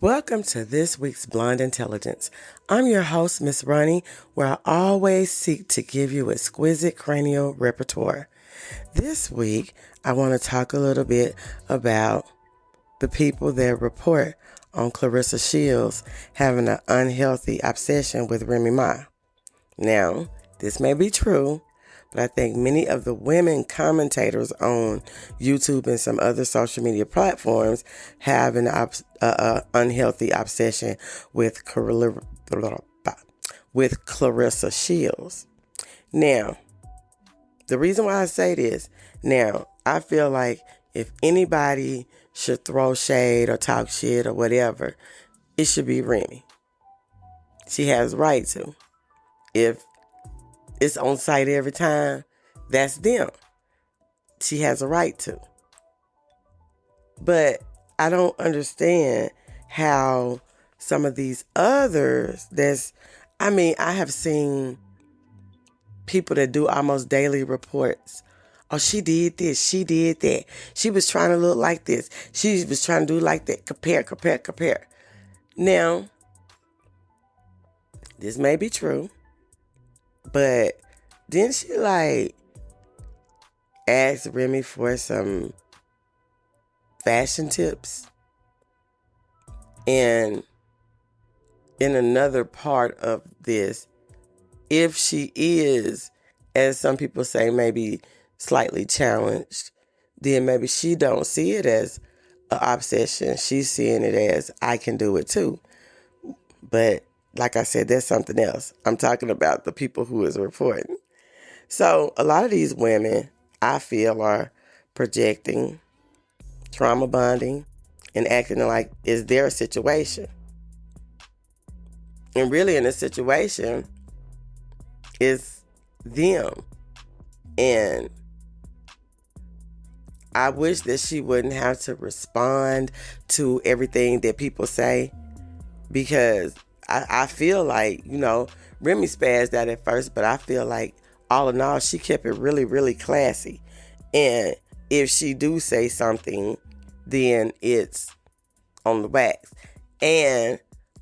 Welcome to this week's Blonde Intelligence. I'm your host, Miss Roni, where I always seek to give you exquisite cranial repertoire. This week, I want to talk a little bit about the people that report on Clarissa Shields having an unhealthy obsession with Remy Ma. Now, this may be true, but I think many of the women commentators on YouTube and some other social media platforms have an unhealthy obsession with Clarissa Shields. Now, the reason why I say this, now, I feel like if anybody should throw shade or talk shit or whatever, it should be Remy. She has the right to. If it's on site every time, that's them. She has a right to. But I don't understand how some of these others, I have seen people that do almost daily reports. Oh, she did this, she did that. She was trying to look like this. She was trying to do like that. Compare. Now, this may be true. But didn't she ask Remy for some fashion tips? And in another part of this, if she is, as some people say, maybe slightly challenged, then maybe she don't see it as an obsession. She's seeing it as, I can do it too. But like I said, that's something else. I'm talking about the people who is reporting. So a lot of these women, I feel, are projecting, trauma bonding, and acting like it's their situation. And really in this situation, it's them. And I wish that she wouldn't have to respond to everything that people say, because I feel like, Remy spazzed out at first, but I feel like all in all, she kept it really, really classy. And if she do say something, then it's on the wax. And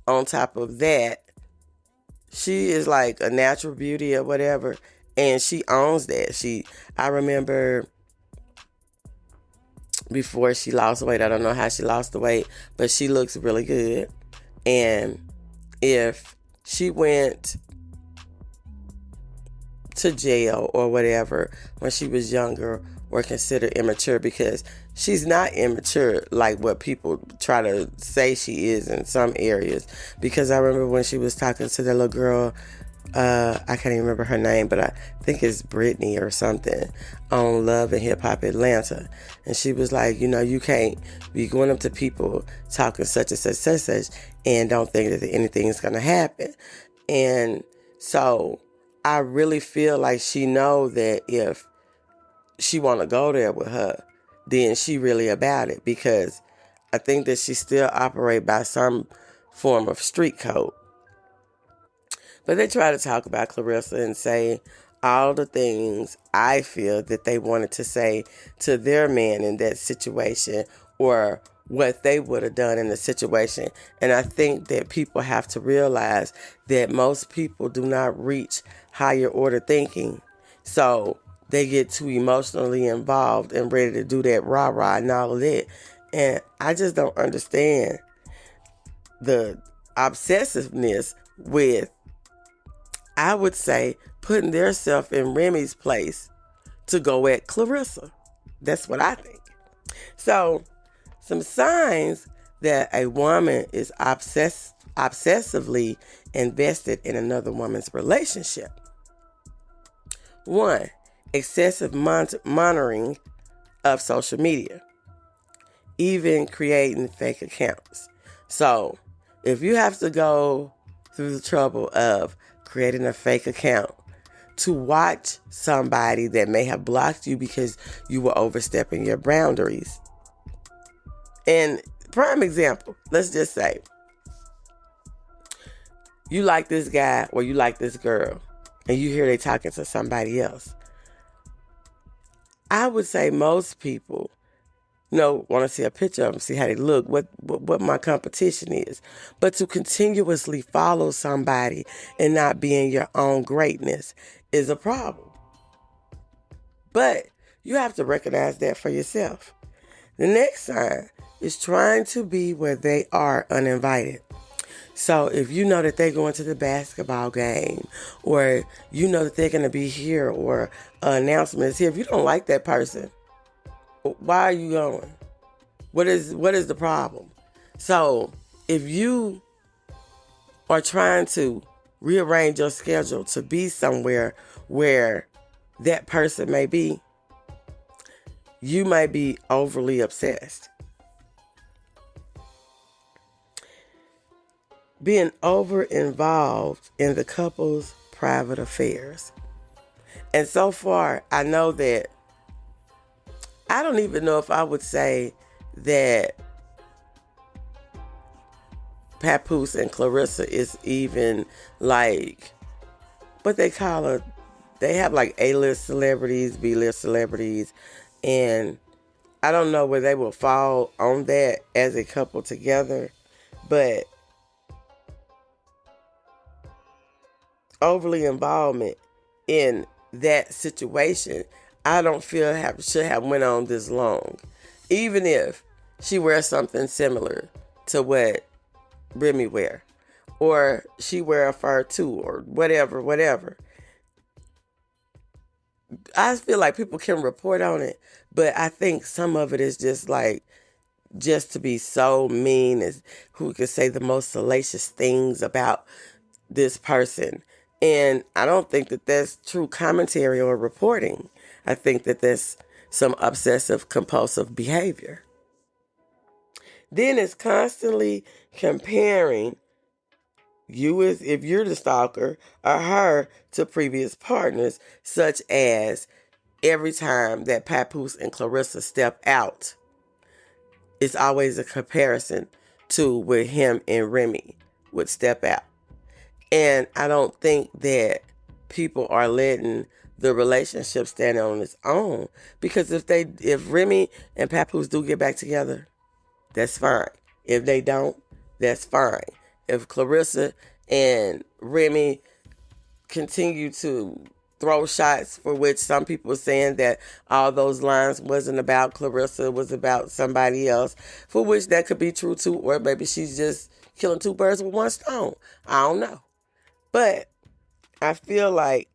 on top of that, she is like a natural beauty or whatever, and she owns that. I remember before she lost weight, I don't know how she lost the weight, but she looks really good. And if she went to jail or whatever when she was younger, or considered immature, because she's not immature like what people try to say she is in some areas. Because I remember when she was talking to the little girl, I can't even remember her name, but I think it's Brittany or something, on Love and Hip Hop Atlanta. And she was like, you can't be going up to people talking such and such and don't think that anything's going to happen. And so I really feel like she know that if she want to go there with her, then she really about it, because I think that she still operate by some form of street code. But they try to talk about Clarissa and say all the things I feel that they wanted to say to their man in that situation, or what they would have done in the situation. And I think that people have to realize that most people do not reach higher order thinking. So they get too emotionally involved and ready to do that rah-rah and all of that. And I just don't understand the obsessiveness with, I would say, putting their self in Remy's place to go at Clarissa. That's what I think. So, some signs that a woman is obsessively invested in another woman's relationship. 1, excessive monitoring of social media, even creating fake accounts. So, if you have to go through the trouble of creating a fake account to watch somebody that may have blocked you because you were overstepping your boundaries. And prime example, let's just say you like this guy or you like this girl and you hear they talking to somebody else. I would say most people, want to see a picture of them, see how they look, what my competition is. But to continuously follow somebody and not be in your own greatness is a problem. But you have to recognize that for yourself. The next sign is trying to be where they are uninvited. So if you know that they're going to the basketball game, or you know that they're going to be here, or an announcement is here, if you don't like that person, why are you going? What is the problem? So if you are trying to rearrange your schedule to be somewhere where that person may be, you might be overly obsessed. Being over involved in the couple's private affairs. And so far, I know that I don't even know if I would say that Papoose and Clarissa is even like what they call a, they have like A-list celebrities, B-list celebrities, and I don't know where they will fall on that as a couple together, but overly involvement in that situation, I don't feel should have went on this long. Even if she wears something similar to what Remy wear, or she wear a fur too, or whatever. I feel like people can report on it, but I think some of it is just to be so mean, as who could say the most salacious things about this person. And I don't think that that's true commentary or reporting. I think that that's some obsessive compulsive behavior. Then it's constantly comparing you, as if you're the stalker, or her to previous partners, such as every time that Papoose and Clarissa step out, it's always a comparison to where him and Remy would step out. And I don't think that people are letting the relationship stand on its own, because if Remy and Papoose do get back together, that's fine. If they don't, that's fine. If Clarissa and Remy continue to throw shots, for which some people are saying that all those lines wasn't about Clarissa, it was about somebody else, for which that could be true too, or maybe she's just killing two birds with one stone. I don't know. But I feel like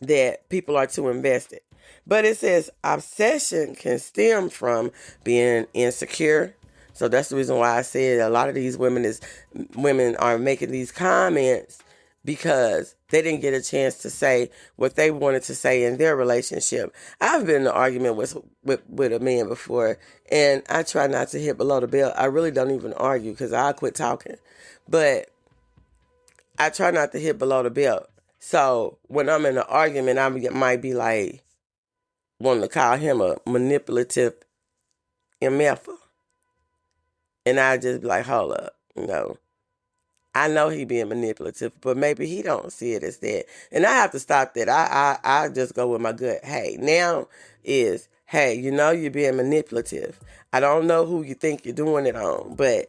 that people are too invested. But it says obsession can stem from being insecure. So that's the reason why I said a lot of these women are making these comments because they didn't get a chance to say what they wanted to say in their relationship. I've been in an argument with a man before, and I try not to hit below the belt. I really don't even argue because I'll quit talking. But I try not to hit below the belt. So when I'm in an argument, I might be like wanting to call him a manipulative MF. And I just be like, hold up, I know he being manipulative, but maybe he don't see it as that. And I have to stop that. I just go with my gut. Hey, now is, hey, you're being manipulative. I don't know who you think you're doing it on, but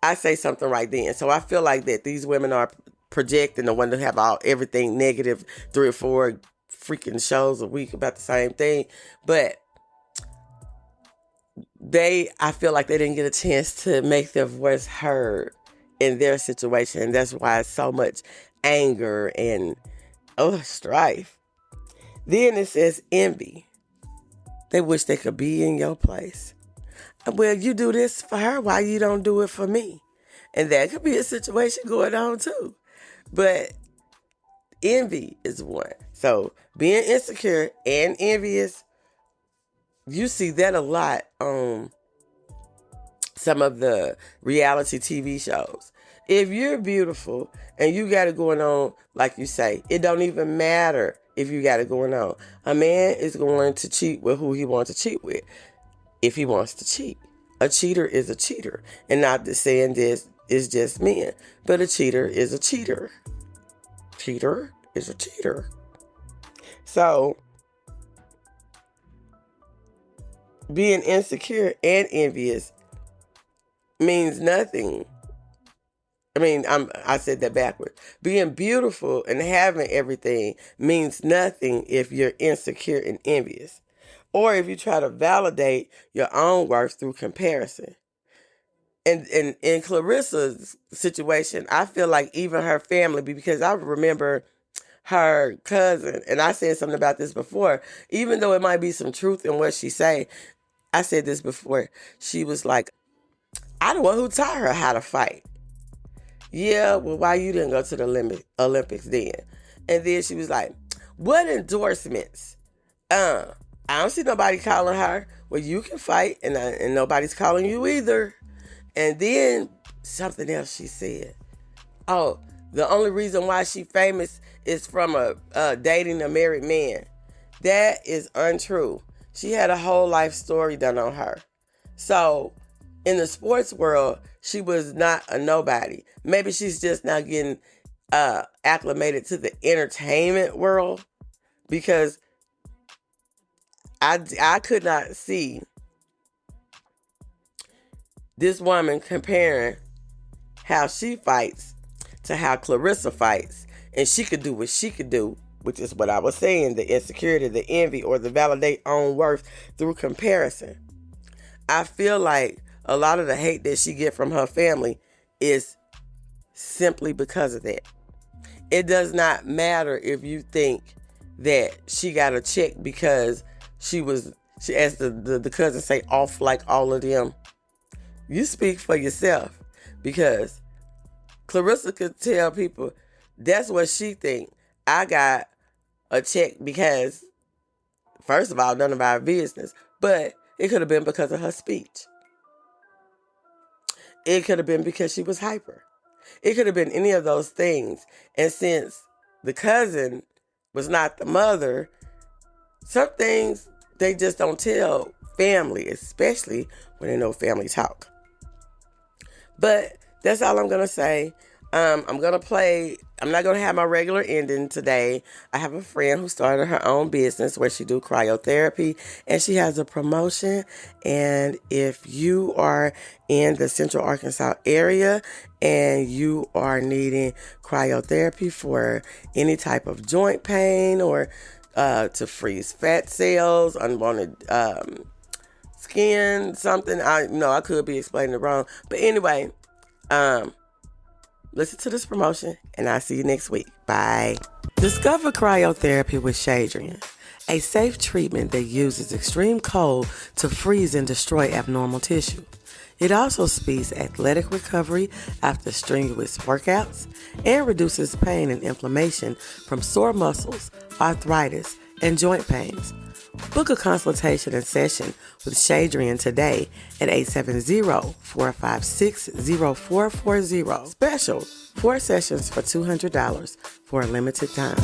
I say something right then. So I feel like that these women are projecting the one to have everything negative, 3 or 4 freaking shows a week about the same thing. But I feel like they didn't get a chance to make their voice heard in their situation. And that's why it's so much anger and strife. Then it says envy. They wish they could be in your place. Well, you do this for her, why you don't do it for me? And that could be a situation going on too. But envy is one. So being insecure and envious, you see that a lot on some of the reality TV shows. If you're beautiful and you got it going on, like you say, it don't even matter if you got it going on. A man is going to cheat with who he wants to cheat with if he wants to cheat. A cheater is a cheater. And not to saying this is just men, but a cheater is a cheater. Cheater is a cheater. So, being insecure and envious means nothing. I said that backwards. Being beautiful and having everything means nothing if you're insecure and envious. Or if you try to validate your own worth through comparison. And in Clarissa's situation, I feel like even her family, because I remember her cousin, and I said something about this before, even though it might be some truth in what she say, I said this before, she was like, I the one who taught her how to fight. Yeah, well, why you didn't go to the Olympics then? And then she was like, what endorsements? I don't see nobody calling her. Well, you can fight, and nobody's calling you either. And then something else she said. Oh, the only reason why she famous is from dating a married man. That is untrue. She had a whole life story done on her. So, in the sports world, she was not a nobody. Maybe she's just now getting acclimated to the entertainment world, because I could not see this woman comparing how she fights to how Clarissa fights. And she could do what she could do, which is what I was saying, the insecurity, the envy, or the validate own worth through comparison. I feel like a lot of the hate that she get from her family is simply because of that. It does not matter if you think that she got a check because she as the cousin say, off like all of them. You speak for yourself, because Clarissa could tell people that's what she think. I got a check because, first of all, none of our business, but it could have been because of her speech. It could have been because she was hyper. It could have been any of those things. And since the cousin was not the mother, some things they just don't tell family, especially when they know family talk. But that's all I'm going to say. I'm not going to have my regular ending today. I have a friend who started her own business where she do cryotherapy, and she has a promotion. And if you are in the Central Arkansas area and you are needing cryotherapy for any type of joint pain or to freeze fat cells, unwanted skin, something, I could be explaining it wrong. But anyway, listen to this promotion, and I'll see you next week. Bye. Discover cryotherapy with Shadrian, a safe treatment that uses extreme cold to freeze and destroy abnormal tissue. It also speeds athletic recovery after strenuous workouts and reduces pain and inflammation from sore muscles, arthritis, and joint pains. Book a consultation and session with Shadrian today at 870-456-0440. Special, 4 sessions for $200 for a limited time.